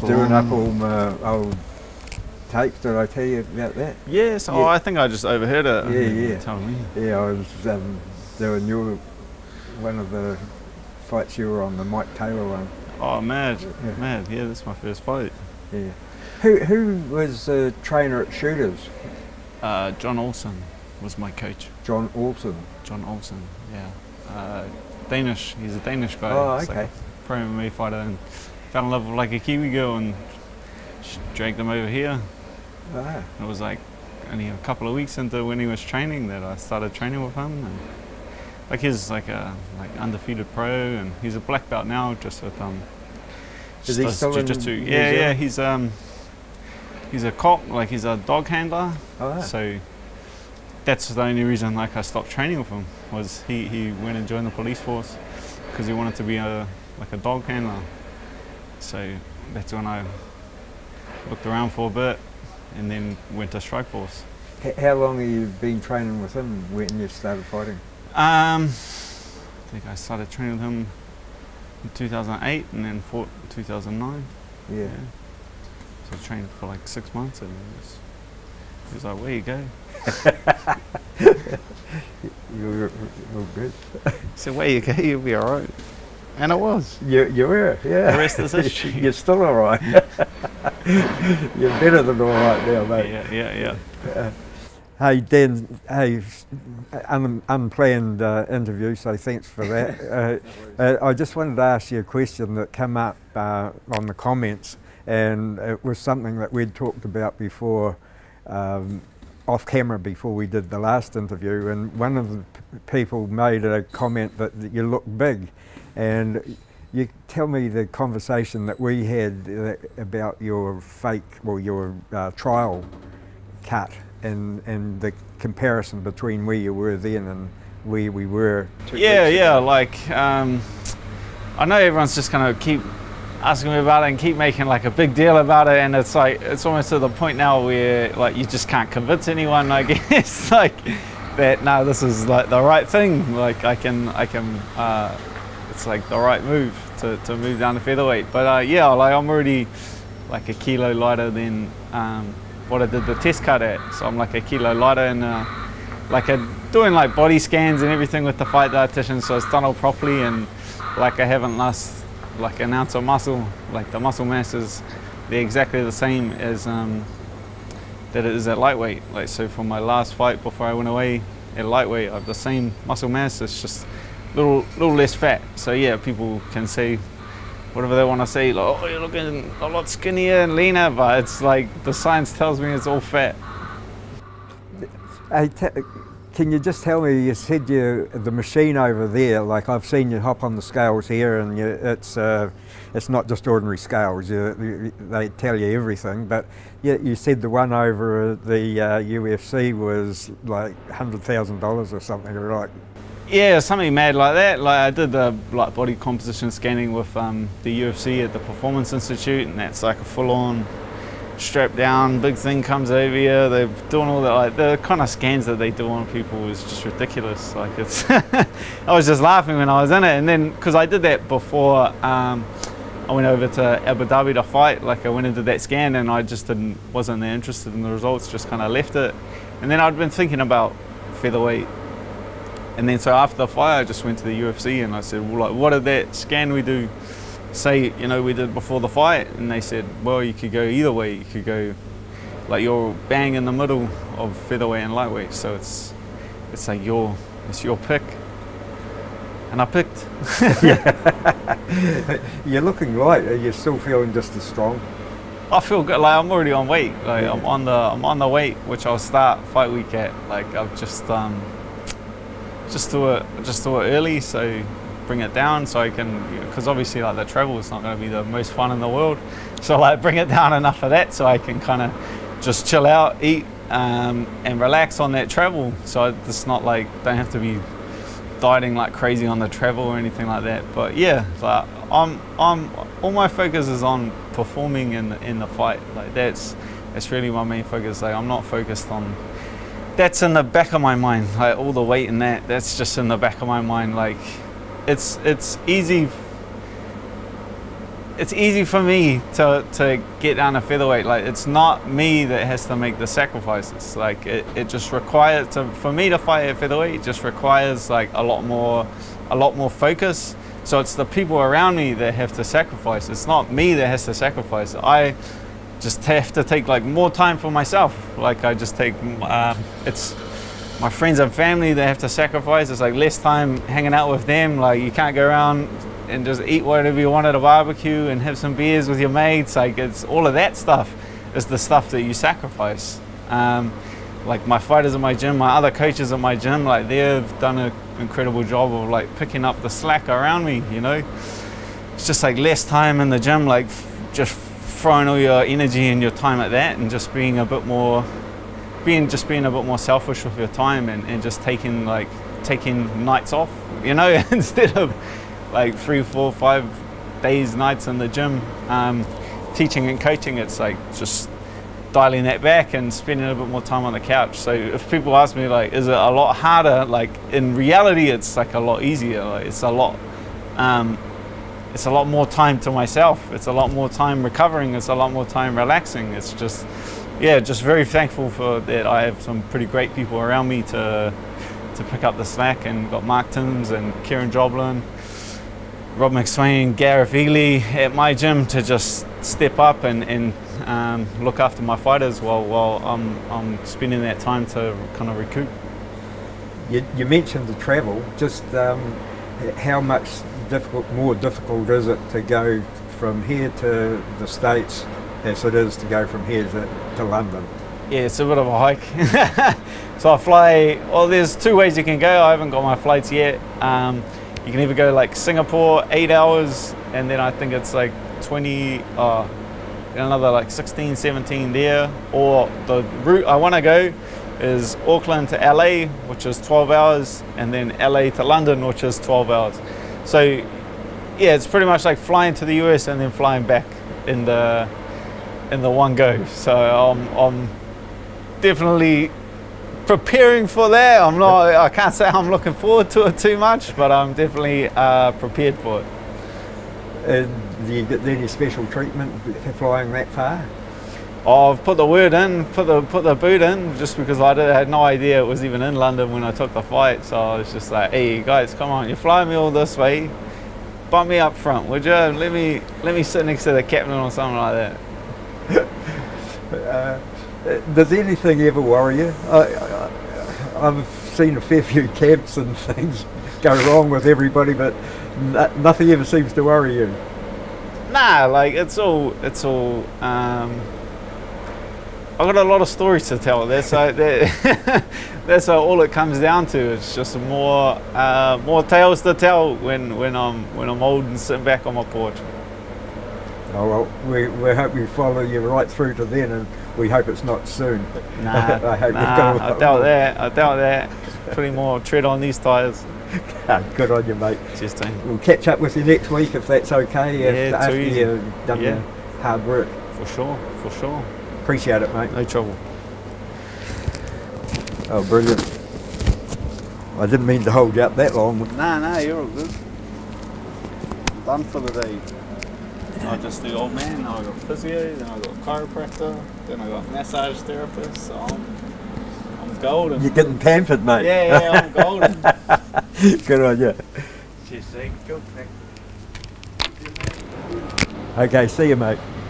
Doing up all my old tapes. Did I tell you about that? Yes. Yeah. Oh, I think I just overheard it. Yeah. You told me. Yeah, I was doing one of the fights you were on, the Mike Taylor one. Oh, mad. Yeah, that's my first fight. Yeah. Who was the trainer at Shooters? John Olsen was my coach. John Olsen. John Olsen. Yeah. Danish. He's a Danish guy. Oh, He's okay. like a pro MMA fighter, and fell in love with like a Kiwi girl and dragged him over here. Ah. It was like only a couple of weeks into when he was training that I started training with him, and like he's like a undefeated pro, and he's a black belt now, just with Is he still in jiu-jitsu? Yeah, he's a cop, like he's a dog handler. Oh, yeah. So that's the only reason like I stopped training with him, was he went and joined the police force because he wanted to be a dog handler. So that's when I looked around for a bit and then went to Strikeforce. How long have you been training with him when you started fighting? I think I started training with him in 2008 and then fought in 2009. Yeah. So I trained for like 6 months, and he was like, where you go? You're good. So where you go, you'll be all right. And I was. You were, yeah. The rest is history. You're still all right. You're better than all right now, mate. Yeah. Hey, Dan, hey, unplanned interview, so thanks for that. I just wanted to ask you a question that came up on the comments, and it was something that we'd talked about before, off camera before we did the last interview, and one of the people made a comment that you look big, and you tell me the conversation that we had about your your trial cut, and the comparison between where you were then and where we were. Yeah, like I know everyone's just gonna keep asking me about it and keep making like a big deal about it, and it's like it's almost to the point now where like you just can't convince anyone, I guess, like that no, this is like the right thing, like I can it's like the right move to move down to featherweight. But yeah, like I'm already like a kilo lighter than what I did the test cut at, so I'm like a kilo lighter, and like doing like body scans and everything with the fight dietitian, so it's done all properly, and like I haven't lost like an ounce of muscle. Like the muscle mass is exactly the same as that it is at lightweight. Like so for my last fight before I went away at lightweight, I have the same muscle mass, it's just a little less fat. So yeah, people can say whatever they want to say, like, oh, you're looking a lot skinnier and leaner, but it's like the science tells me it's all fat. Hey, can you just tell me, you said the machine over there, like I've seen you hop on the scales here, and it's not just ordinary scales, they tell you everything, but you said the one over at the UFC was like $100,000 or something, right? Yeah, something mad like that. Like I did the like body composition scanning with the UFC at the Performance Institute, and that's like a full-on strap down big thing comes over you. They're doing all that, like the kind of scans that they do on people is just ridiculous. Like it's I was just laughing when I was in it, and then because I did that before I went over to Abu Dhabi to fight, like I went into that scan and I just wasn't that interested in the results, just kind of left it. And then I'd been thinking about featherweight. And then so after the fight, I just went to the UFC and I said, well, like, what did that scan we do say, you know, we did before the fight? And they said, well, you could go either way. You could go, like, you're bang in the middle of featherweight and lightweight. So it's like it's your pick. And I picked. You're looking light. Are you still feeling just as strong? I feel good. Like I'm already on weight. Like I'm on the weight which I'll start fight week at. Like I've just do it early, so bring it down so I can, because obviously like the travel is not going to be the most fun in the world, so like bring it down enough of that so I can kind of just chill out, eat and relax on that travel, so it's not like don't have to be dieting like crazy on the travel or anything like that. But yeah, like I'm all my focus is on performing in the fight. Like that's really my main focus. Like I'm not focused on, that's in the back of my mind, like all the weight and that's just in the back of my mind. Like it's easy it's easy for me to get down to featherweight. Like, it's not me that has to make the sacrifices. Like, it just requires for me to fight at featherweight. It just requires like a lot more focus. So it's the people around me that have to sacrifice. It's not me that has to sacrifice. I just have to take like more time for myself. Like, I just take it's my friends and family that have to sacrifice. It's like less time hanging out with them. Like, you can't go around and just eat whatever you want at a barbecue and have some beers with your mates. Like, it's all of that stuff is the stuff that you sacrifice. Like, my fighters at my gym, my other coaches at my gym, like, they've done an incredible job of like picking up the slack around me, you know. It's just like less time in the gym, like just throwing all your energy and your time at that, and just being a bit more selfish with your time, and just taking nights off, you know, instead of like 3, 4, 5 days, nights in the gym, teaching and coaching. It's like just dialing that back and spending a bit more time on the couch. So if people ask me, like, is it a lot harder? Like, in reality, it's like a lot easier. Like, it's a lot more time to myself. It's a lot more time recovering. It's a lot more time relaxing. It's just, yeah, just very thankful for that. I have some pretty great people around me to pick up the slack, and got Mark Timms and Kieran Joblin, Rob McSwain, Gareth Ely at my gym to just step up and look after my fighters while I'm spending that time to kind of recoup. You mentioned the travel. Just how much more difficult is it to go from here to the States as it is to go from here to London? Yeah, it's a bit of a hike. So I fly, well, there's 2 ways you can go. I haven't got my flights yet. You can either go like Singapore, 8 hours, and then I think it's like 20, another like 16, 17 there. Or the route I want to go is Auckland to LA, which is 12 hours, and then LA to London, which is 12 hours. So yeah, it's pretty much like flying to the US and then flying back in the one go. So I'm definitely preparing for that. I can't say I'm looking forward to it too much, but I'm definitely prepared for it. And do you get any special treatment for flying that far? I've put the word in, put the boot in, just because I had no idea it was even in London when I took the flight. So I was just like, hey guys, come on, you're flying me all this way, bump me up front, would you? Let me sit next to the captain or something like that. Does anything ever worry you? I've seen a fair few camps and things go wrong with everybody, but nothing ever seems to worry you. Nah, like it's all. I've got a lot of stories to tell. That's all it comes down to. It's just more tales to tell when I'm old and sitting back on my porch. Oh well, we hope we follow you right through to then, and we hope it's not soon. Nah, I doubt that. Putting more tread on these tyres. Good on you, mate. Cheers, team. We'll catch up with you next week if that's okay. Yeah, after you've done your hard work. For sure. Appreciate it, mate. No trouble. Oh, brilliant. I didn't mean to hold you up that long. Nah, you're all good. I'm done for the day. I just do old man, now I got physio, then I got chiropractor, then I got massage therapist, so I'm golden. You're getting pampered, mate. Yeah, I'm golden. Good on you. Cheers, Zeke. Good. Okay, see you, mate.